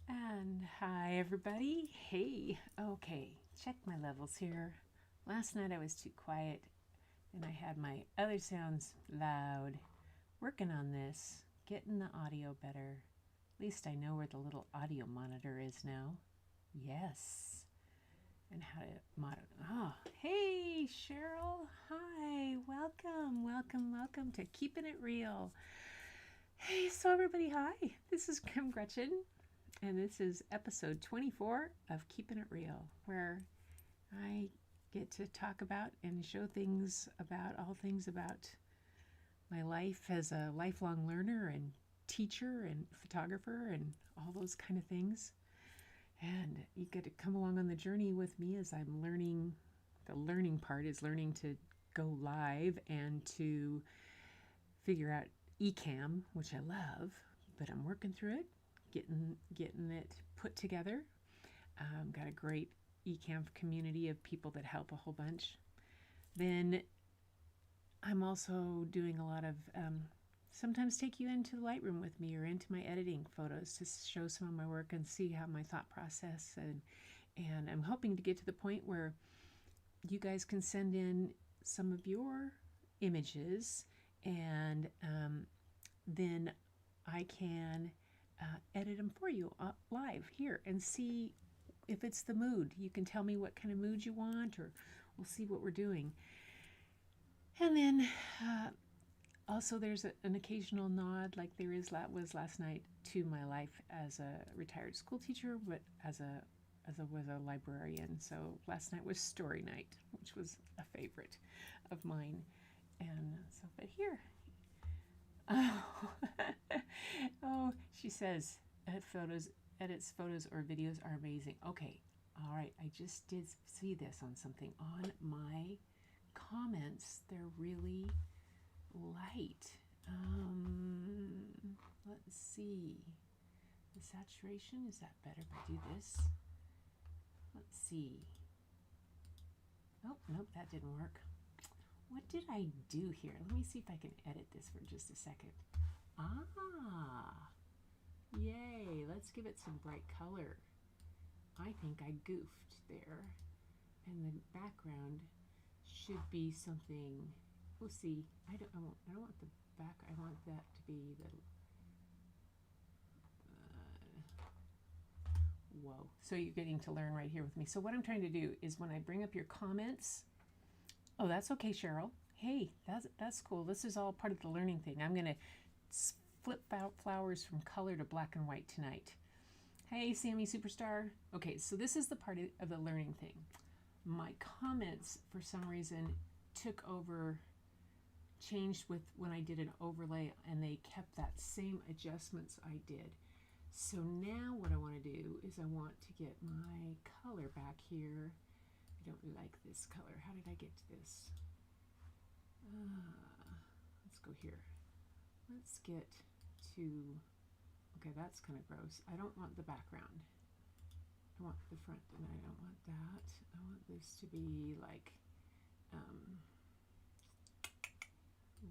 And hi everybody. Hey, okay, check my levels here. Last night I was too quiet and I had my other sounds loud. Working on this, getting the audio better. At least I know where the little audio monitor is now. Yes. And how to monitor. Oh, hey Cheryl. Hi, welcome to Keeping It Real. Hey, so everybody, hi. This is Kim Gretchen. And this is episode 24 of Keeping It Real, where I get to talk about and show things about all things about my life as a lifelong learner and teacher and photographer and all those kind of things. And you get to come along on the journey with me as I'm learning. The learning part is learning to go live and to figure out eCam, which I love, but I'm working through it. Getting it put together. Got a great eCam community of people that help a whole bunch. Then I'm also doing a lot of sometimes take you into the Lightroom with me or into my editing photos to show some of my work and see how my thought process and I'm hoping to get to the point where you guys can send in some of your images and then I can edit them for you live here and see if it's the mood. You can tell me what kind of mood you want, or we'll see what we're doing. And then also there's an occasional nod, like there was last night, to my life as a retired school teacher, but as a librarian. So last night was story night, which was a favorite of mine. And so, but here. Oh, she says, edits photos or videos are amazing. Okay, all right, I just did see this on something on my comments. They're really light. Let's see. The saturation, is that better if I do this? Let's see. Oh, nope, that didn't work. What did I do here? Let me see if I can edit this for just a second. Yay, let's give it some bright color. I think I goofed there. And the background should be something, we'll see. I don't want the back, I want that to be the, whoa. So you're getting to learn right here with me. So what I'm trying to do is when I bring up your comments, oh, that's okay, Cheryl. Hey, that's cool. This is all part of the learning thing. I'm going to flip out flowers from color to black and white tonight. Hey, Sammy Superstar. Okay, so this is the part of the learning thing. My comments, for some reason, took over, changed with when I did an overlay, and they kept that same adjustments I did. So now what I want to do is I want to get my color back here. I don't like this color. How did I get to this? Let's go here. Let's get to, okay, that's kind of gross. I don't want the background. I want the front, and I don't want that. I want this to be like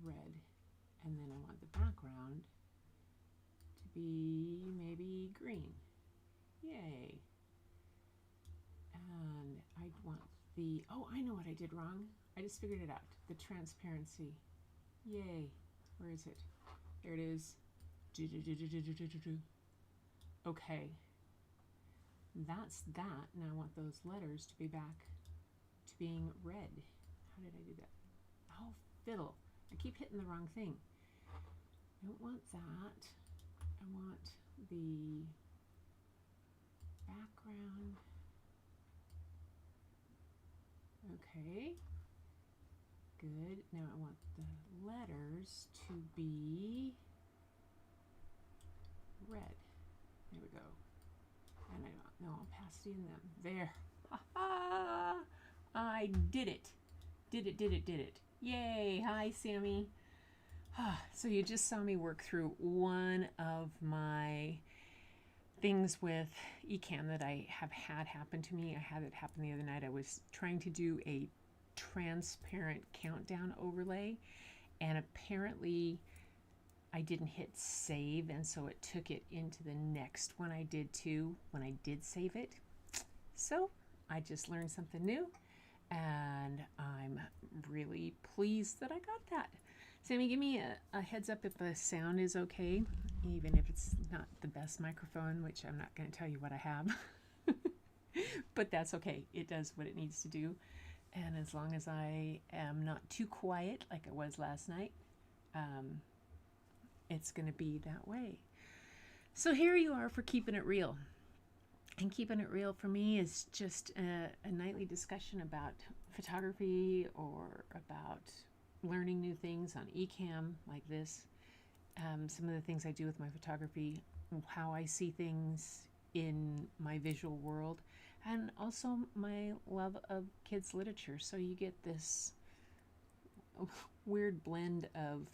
red, and then I want the background to be green. Yay. And I want the, oh, I know what I did wrong. I just figured it out. The transparency. Yay. Where is it? There it is. Okay. That's that. Now I want those letters to be back to being red. How did I do that? Oh, fiddle. I keep hitting the wrong thing. I don't want that. I want the background. Okay. Good. Now I want the letters to be red. There we go. And no opacity in them. There. Ha ha! I did it. Did it. Yay. Hi, Sammy. So you just saw me work through one of my things with Ecamm that I have had happen to me. I had it happen the other night. I was trying to do a transparent countdown overlay, and apparently I didn't hit save, and so it took it into the next one I did too when I did save it. So I just learned something new, and I'm really pleased that I got that. Sammy, give me a heads up if the sound is okay, even if it's not the best microphone, which I'm not going to tell you what I have. But that's okay. It does what it needs to do. And as long as I am not too quiet like I was last night, it's going to be that way. So here you are for Keeping It Real. And Keeping It Real for me is just a nightly discussion about photography or about learning new things on Ecamm like this. Some of the things I do with my photography, how I see things in my visual world, and also my love of kids literature. So you get this weird blend of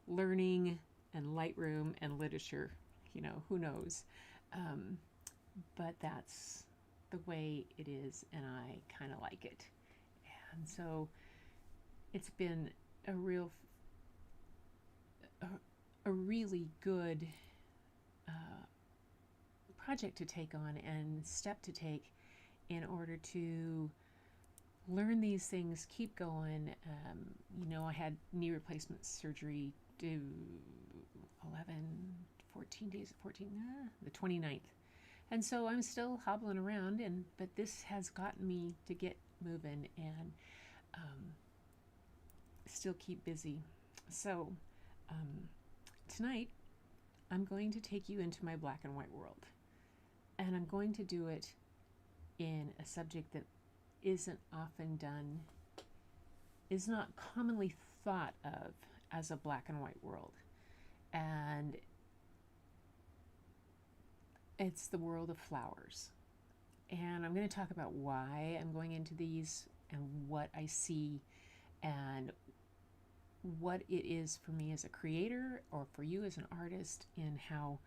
learning and Lightroom and literature. You know, who knows? But that's the way it is, and I kind of like it. And so it's been a really good project to take on and step to take in order to learn these things, keep going. You know, I had knee replacement surgery due 14 days, the 29th. And so I'm still hobbling around, but this has gotten me to get moving and still keep busy. So tonight I'm going to take you into my black and white world, and I'm going to do it in a subject that isn't often done, is not commonly thought of as a black and white world, and it's the world of flowers. And I'm going to talk about why I'm going into these and what I see and what it is for me as a creator or for you as an artist in how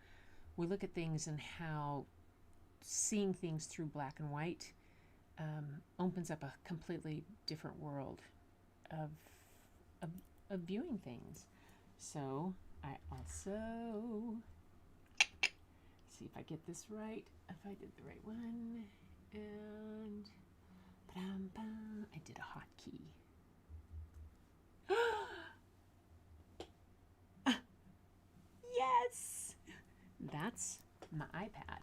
we look at things and how seeing things through black and white opens up a completely different world of viewing things. So I also see if I get this right, if I did the right one, and I did a hotkey. Yes! That's my iPad.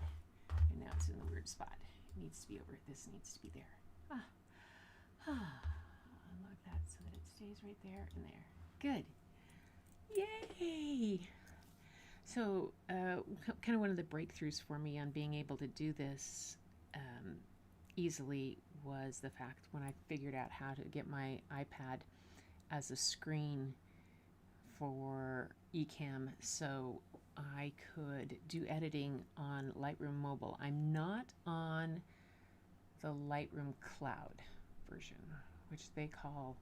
And now it's in the weird spot. It needs to be over. This needs to be there. Unlock that so that it stays right there and there. Good. Yay! So kind of one of the breakthroughs for me on being able to do this easily was the fact when I figured out how to get my iPad as a screen for Ecamm so I could do editing on Lightroom Mobile. I'm not on the Lightroom Cloud version, which they call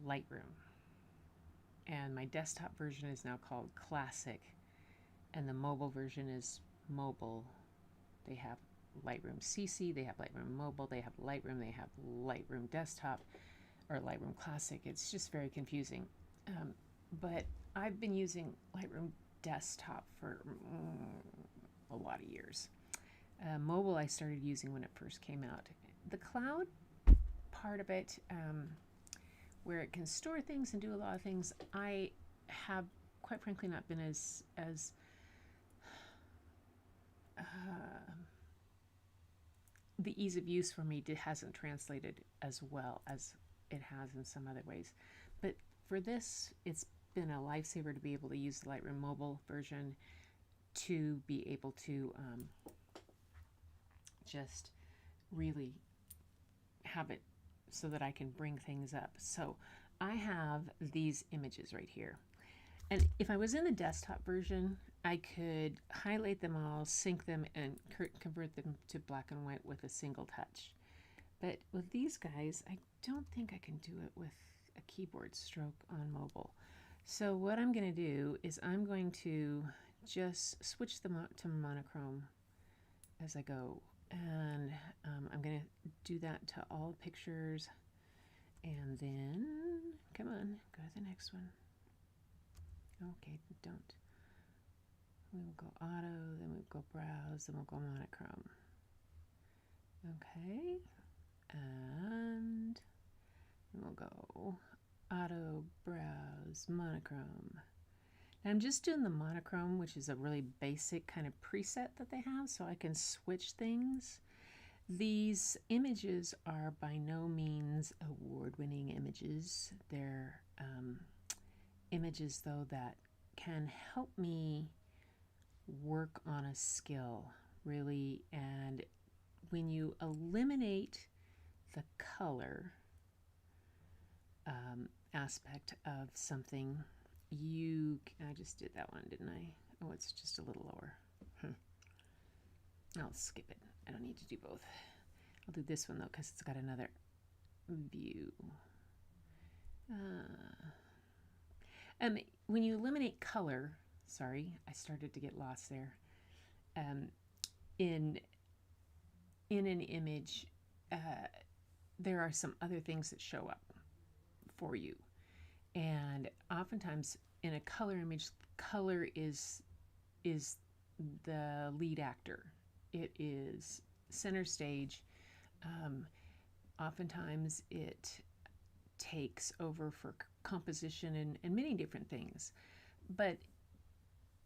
Lightroom. And my desktop version is now called Classic, and the mobile version is Mobile. They have Lightroom CC, they have Lightroom Mobile, they have Lightroom, they have Lightroom Desktop, or Lightroom Classic. It's just very confusing. But I've been using Lightroom Desktop for a lot of years. Mobile I started using when it first came out. The cloud part of it, where it can store things and do a lot of things, I have quite frankly not been as the ease of use for me hasn't translated as well as it has in some other ways. But for this, it's been a lifesaver to be able to use the Lightroom mobile version to be able to just really have it so that I can bring things up. So I have these images right here. And if I was in the desktop version, I could highlight them all, sync them, and convert them to black and white with a single touch. But with these guys, I don't think I can do it with a keyboard stroke on mobile. So what I'm going to do is I'm going to just switch them out to monochrome as I go. And I'm going to do that to all pictures. And then, come on, go to the next one. Okay, don't. We will go auto, then we'll go browse, then we'll go monochrome. Okay, and we'll go auto, browse, monochrome. Now I'm just doing the monochrome, which is a really basic kind of preset that they have, so I can switch things. These images are by no means award-winning images. They're images, though, that can help me work on a skill, really. And when you eliminate the color aspect of something, I just did that one, didn't I? Oh, it's just a little lower. I'll skip it. I don't need to do both. I'll do this one, though, because it's got another view. When you eliminate color, sorry, I started to get lost there. In an image, there are some other things that show up for you. And oftentimes in a color image, color is the lead actor. It is center stage. Oftentimes it takes over for composition and many different things. But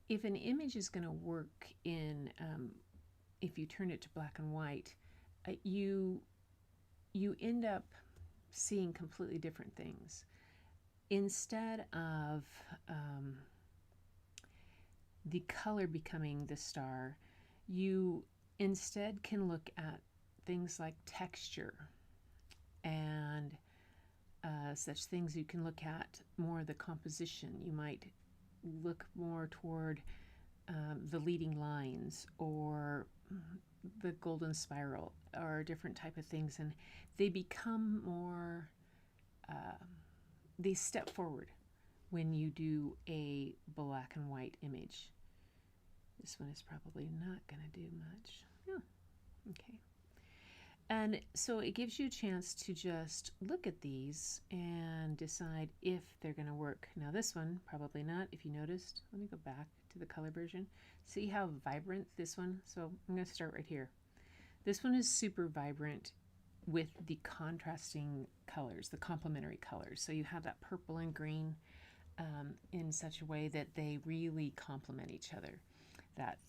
if an image is going to work in, if you turn it to black and white, you end up seeing completely different things. Instead of the color becoming the star, you instead can look at things like texture and such things. You can look at more the composition. You might look more toward the leading lines or the golden spiral or different type of things, and they become more, they step forward when you do a black and white image. This one is probably not going to do much. Oh, okay. And so it gives you a chance to just look at these and decide if they're going to work. Now this one, probably not, if you noticed. Let me go back to the color version. See how vibrant this one? So I'm going to start right here. This one is super vibrant with the contrasting colors, the complementary colors. So you have that purple and green in such a way that they really complement each other. That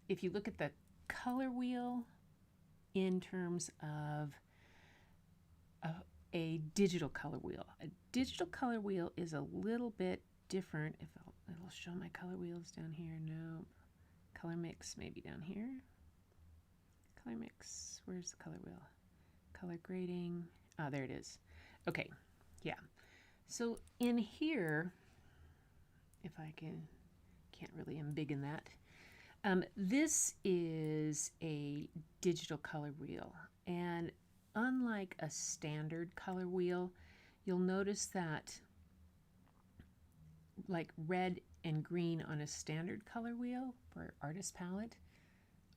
if you look at the color wheel in terms of a digital color wheel is a little bit different. If it'll show my color wheels down here. No, color mix maybe down here. Color mix, where's the color wheel? Color grading, oh, there it is. Okay, yeah. So in here, if I can't really embiggen that. This is a digital color wheel, and unlike a standard color wheel, you'll notice that like red and green on a standard color wheel for artist palette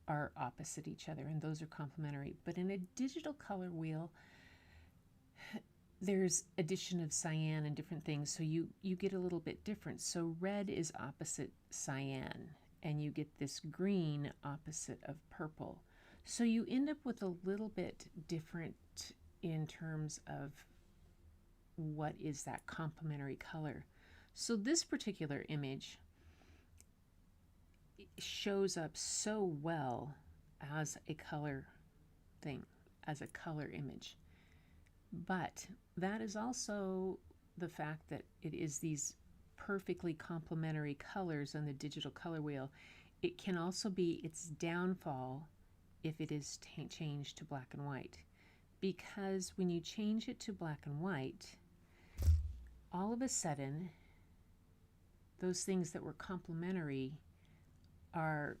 are opposite each other, and those are complementary. But in a digital color wheel, there's addition of cyan and different things, so you get a little bit different. So red is opposite cyan, and you get this green opposite of purple. So you end up with a little bit different in terms of what is that complementary color. So this particular image shows up so well as a color thing, as a color image. But that is also the fact that it is these perfectly complementary colors on the digital color wheel. It can also be its downfall if it is changed to black and white. Because when you change it to black and white, all of a sudden, those things that were complementary are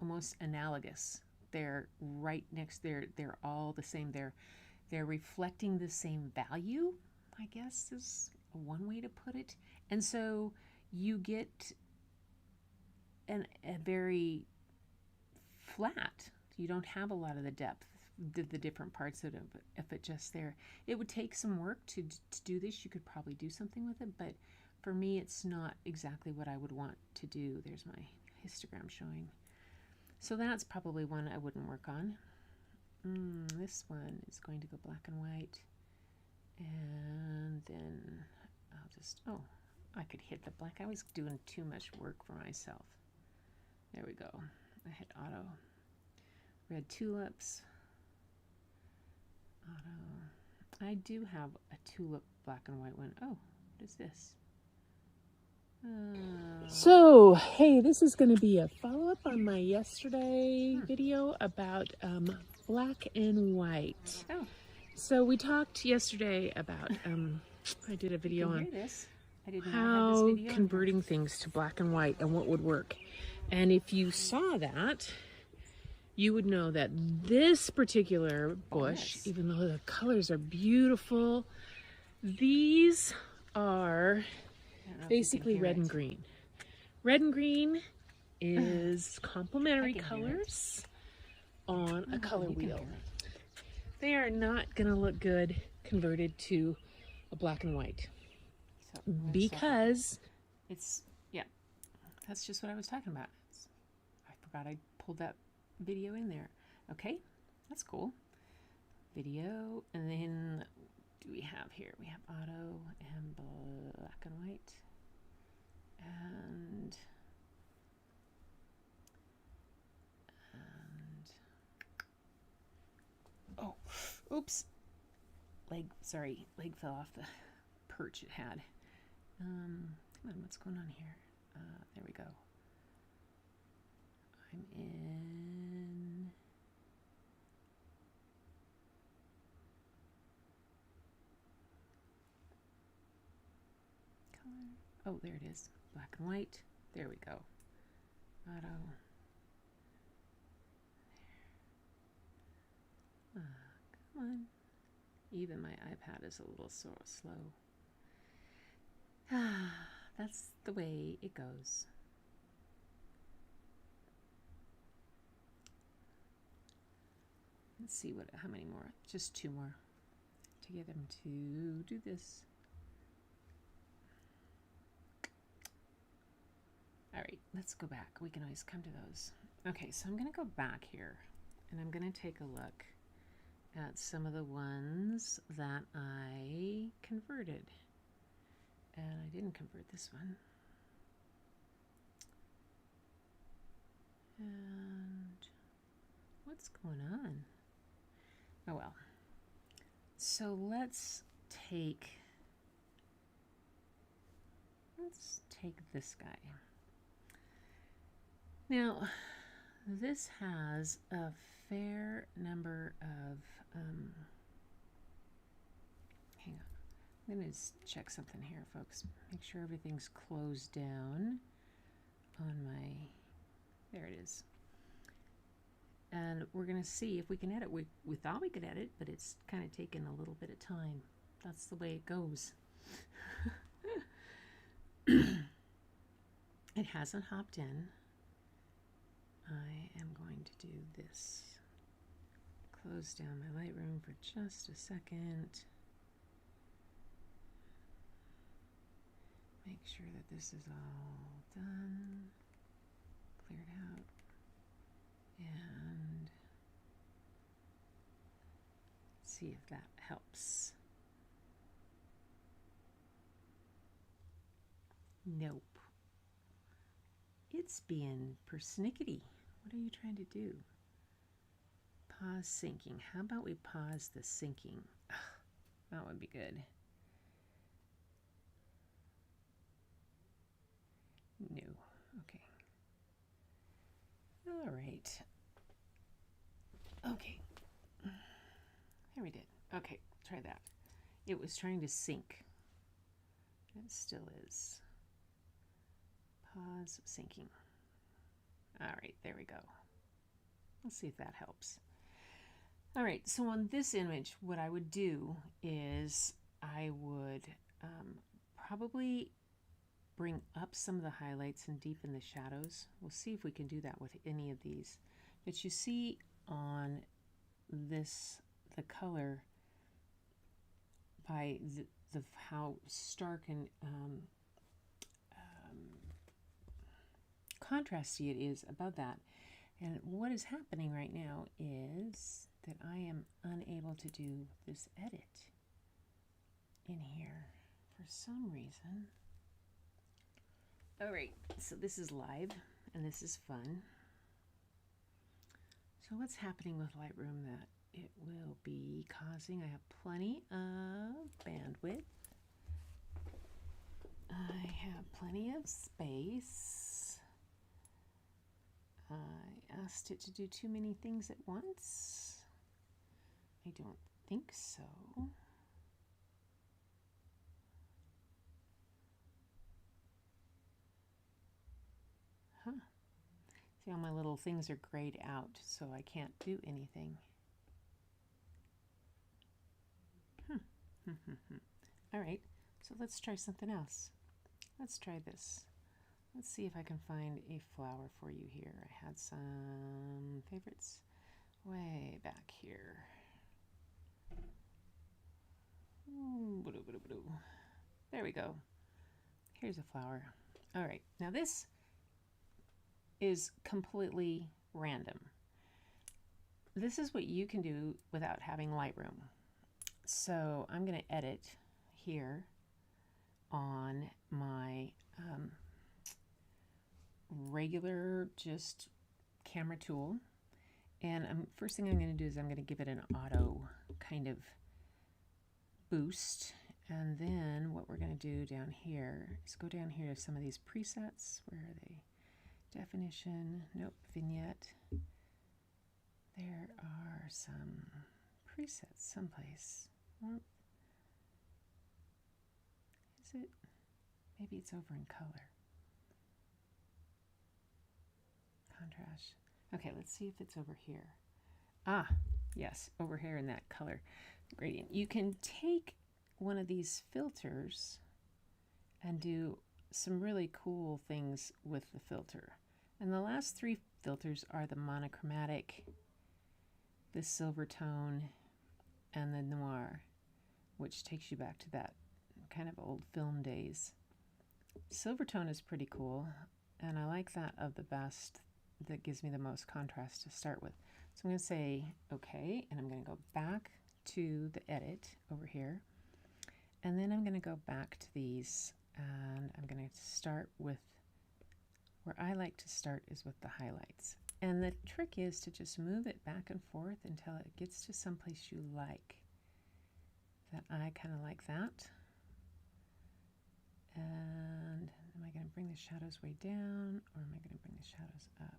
almost analogous. They're right next, they're all the same. They're reflecting the same value, I guess is one way to put it. And so you get a very flat. You don't have a lot of the depth, the different parts of it, if it just there. It would take some work to do this. You could probably do something with it, but for me, it's not exactly what I would want to do. There's my histogram showing. So that's probably one I wouldn't work on. This one is going to go black and white. And then I'll just, I could hit the black. I was doing too much work for myself. There we go. I hit auto. Red tulips. Auto. I do have a tulip black and white one. Oh, what is this? So, hey, this is going to be a follow-up on my yesterday video about black and white. Oh. So we talked yesterday about, I did a video on how converting things to black and white and what would work. And if you saw that, you would know that this particular bush, even though the colors are beautiful, these are basically red and green. Red and green is complementary colors on a color wheel. They are not going to look good converted to a black and white because it's, that's just what I was talking about. I forgot I pulled that video in there. Okay, that's cool. Video, and then do we have here? We have auto and black and white. And oh, oops. Leg fell off the perch it had. Come on, what's going on here? There we go. I'm in color. Oh, there it is. Black and white. There we go. Auto. There. Come on. Even my iPad is a little so slow. That's the way it goes. Let's see how many more. Just 2 more to get them to do this. All right, let's go back. We can always come to those. Okay, so I'm going to go back here, and I'm going to take a look at some of the ones that I converted. And I didn't convert this one. And what's going on? Oh well. So let's take this guy. Now, this has a fair number of, hang on, I'm going to check something here, folks. Make sure everything's closed down on my, there it is. And we're going to see if we can edit. We thought we could edit, but it's kind of taken a little bit of time. That's the way it goes. It hasn't hopped in. I am going to do this. Close down my Lightroom for just a second. Make sure that this is all done. see if that helps. Nope. It's being persnickety. What are you trying to do? Pause syncing. How about we pause the syncing? Ugh, that would be good. No. Okay. All right. Okay. There we did. Okay, try that. It was trying to sync. It still is. Pause syncing. All right, there we go. Let's see if that helps. All right, so on this image, what I would do is I would probably bring up some of the highlights and deepen the shadows. We'll see if we can do that with any of these. But you see on this, the color by the how stark and contrasty it is above that. And what is happening right now is that I am unable to do this edit in here for some reason. All right, so this is live and this is fun. So what's happening with Lightroom that it will be causing? I have plenty of bandwidth. I have plenty of space. I asked it to do too many things at once. I don't think so. Huh. See, all my little things are grayed out, so I can't do anything. All right, so let's try something else. Let's try this. Let's see if I can find a flower for you here. I had some favorites way back here. There we go. Here's a flower. All right, now this is completely random. This is what you can do without having Lightroom. So I'm going to edit here on my regular just camera tool, and first thing I'm going to do is I'm going to give it an auto kind of boost, and then what we're going to do down here is go down here to some of these presets. Where are they? Definition, nope, vignette. There are some presets someplace. Is it? Maybe it's over in color. Contrast. Okay, let's see if it's over here. Ah, yes, over here in that color gradient. You can take one of these filters and do some really cool things with the filter. And the last three filters are the monochromatic, the silver tone, and the noir, which takes you back to that kind of old film days. Silver tone is pretty cool, and I like that of the best. That gives me the most contrast to start with. So I'm going to say okay, and I'm going to go back to the edit over here, and then I'm going to go back to these, and I'm going to start with where I like to start is with the highlights. And the trick is to just move it back and forth until it gets to someplace you like. That I kind of like that. And am I going to bring the shadows way down, or am I going to bring the shadows up?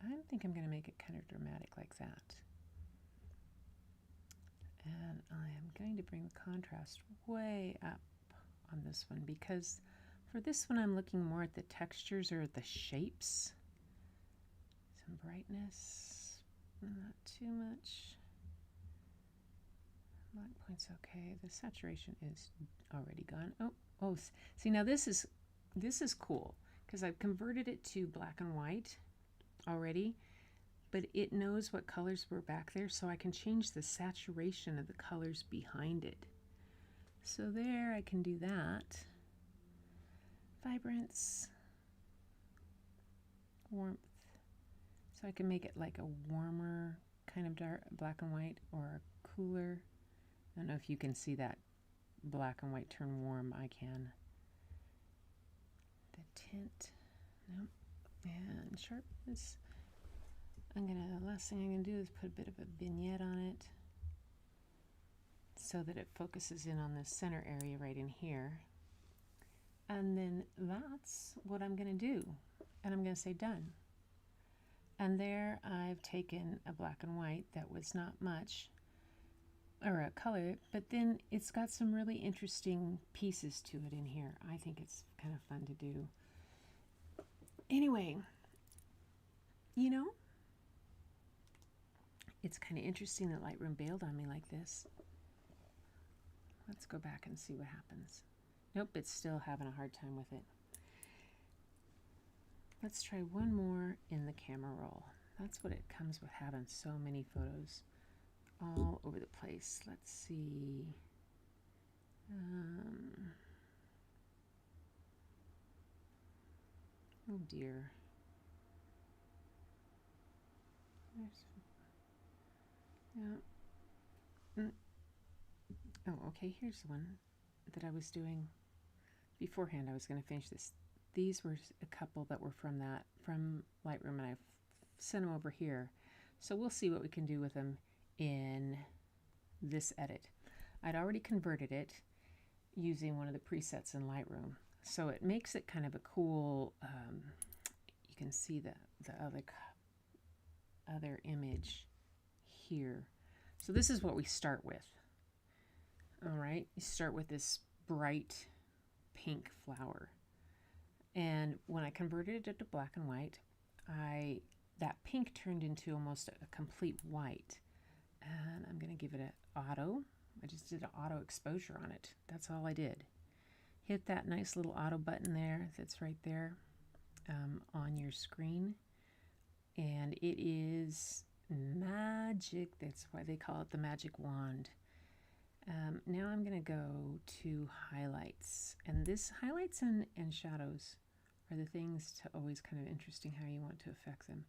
I think I'm going to make it kind of dramatic like that. And I am going to bring the contrast way up on this one, because for this one I'm looking more at the textures or the shapes. Some brightness, not too much. Black point's okay. The saturation is already gone. Oh, see, now this is cool because I've converted it to black and white already, but it knows what colors were back there, so I can change the saturation of the colors behind it. So there, I can do that. Vibrance, warmth. So I can make it like a warmer kind of dark black and white, or a cooler I don't know if you can see that black and white turn warm. I can. The tint, nope. And sharpness. Last thing I'm gonna do is put a bit of a vignette on it so that it focuses in on this center area right in here. And then that's what I'm gonna do. And I'm gonna say done. And there I've taken a black and white that was not much, or a color, but then it's got some really interesting pieces to it in here. I think it's kind of fun to do. Anyway, you know, it's kind of interesting that Lightroom bailed on me like this. Let's go back and see what happens. Nope, it's still having a hard time with it. Let's try one more in the camera roll. That's what it comes with having so many photos all over the place. Let's see. Oh dear. Yeah. Oh, okay, here's the one that I was doing beforehand. I was going to finish this. These were a couple that were from Lightroom, and I've sent them over here. So we'll see what we can do with them in this edit. I'd already converted it using one of the presets in Lightroom. So it makes it kind of a cool, you can see the other image here. So this is what we start with. All right, you start with this bright pink flower. And when I converted it to black and white, that pink turned into almost a complete white. And I'm going to give it an auto. I just did an auto exposure on it. That's all I did. Hit that nice little auto button there that's right there on your screen. And it is magic. That's why they call it the magic wand. Now I'm going to go to highlights. And this highlights and shadows are the things to always kind of interesting how you want to affect them.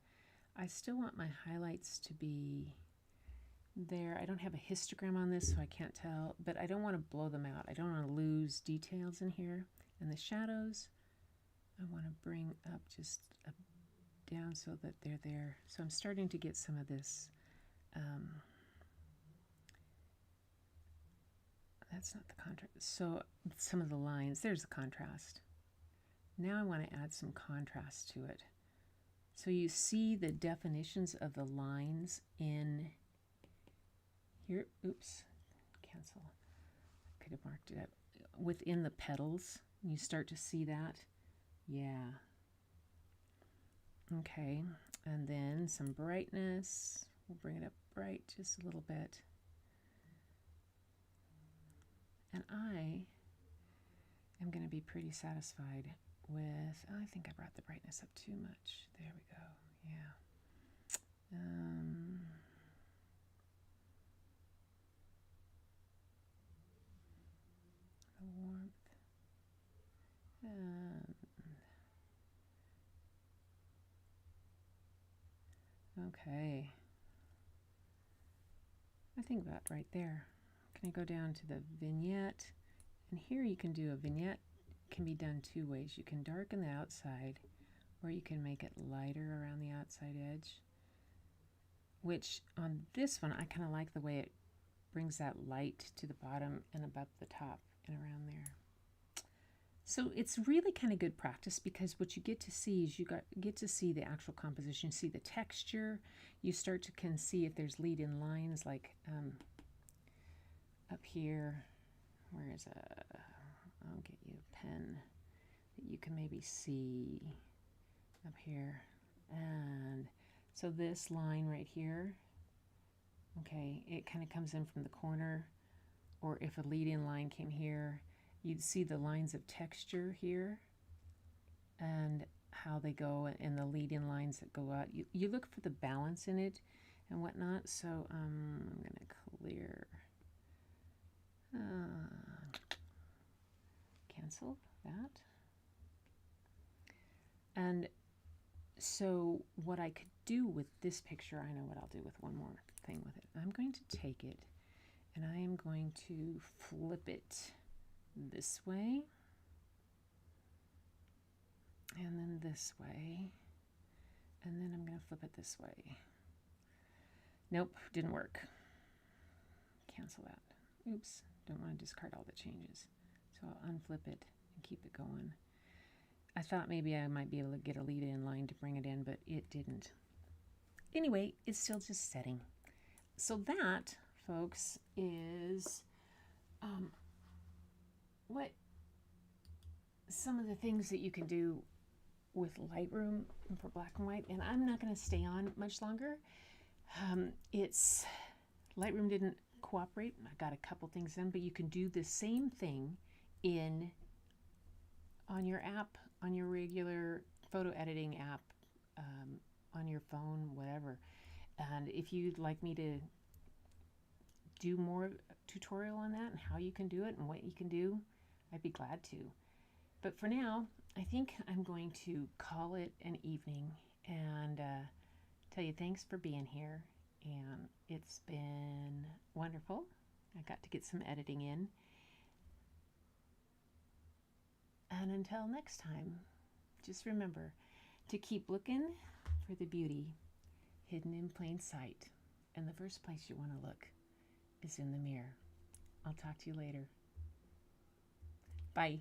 I still want my highlights to be there. I don't have a histogram on this, so I can't tell, but I don't want to blow them out. I don't want to lose details in here. And the shadows, I want to bring up just down so that they're there. So I'm starting to get some of this. That's not the contrast. So some of the lines, there's the contrast. Now I want to add some contrast to it. So you see the definitions of the lines in here. Oops, cancel. I could have marked it up. Within the petals, you start to see that. Yeah. Okay, and then some brightness. We'll bring it up bright just a little bit. And I am going to be pretty satisfied with, I think I brought the brightness up too much. There we go. Yeah. The warmth. Okay. I think that right there. Can I go down to the vignette? And here you can do a vignette. Can be done two ways. You can darken the outside, or you can make it lighter around the outside edge, which on this one I kind of like the way it brings that light to the bottom and above the top and around there. So it's really kind of good practice, because what you get to see is get to see the actual composition, see the texture. You start to can see if there's lead-in lines, like up here. Where is I'll get you a pen that you can maybe see up here. And so this line right here, okay, it kind of comes in from the corner, or if a lead-in line came here, you'd see the lines of texture here and how they go, and the lead-in lines that go out. You look for the balance in it and whatnot. So I'm going to clear. Cancel that. And so what I could do with this picture, I know what I'll do with one more thing with it. I'm going to take it And I am going to flip it this way, and then this way, and then I'm going to flip it this way. Nope, didn't work. Cancel that. Oops, don't want to discard all the changes. So I'll unflip it and keep it going. I thought maybe I might be able to get a lead in line to bring it in, but it didn't. Anyway, it's still just setting. So that, folks, is what some of the things that you can do with Lightroom for black and white. And I'm not going to stay on much longer. Lightroom didn't cooperate. I got a couple things done, but you can do the same thing on your app, on your regular photo editing app, on your phone, whatever. And if you'd like me to do more tutorial on that and how you can do it and what you can do, I'd be glad to. But for now, I think I'm going to call it an evening and tell you thanks for being here. And it's been wonderful. I got to get some editing in. And until next time, just remember to keep looking for the beauty hidden in plain sight. And the first place you want to look is in the mirror. I'll talk to you later. Bye.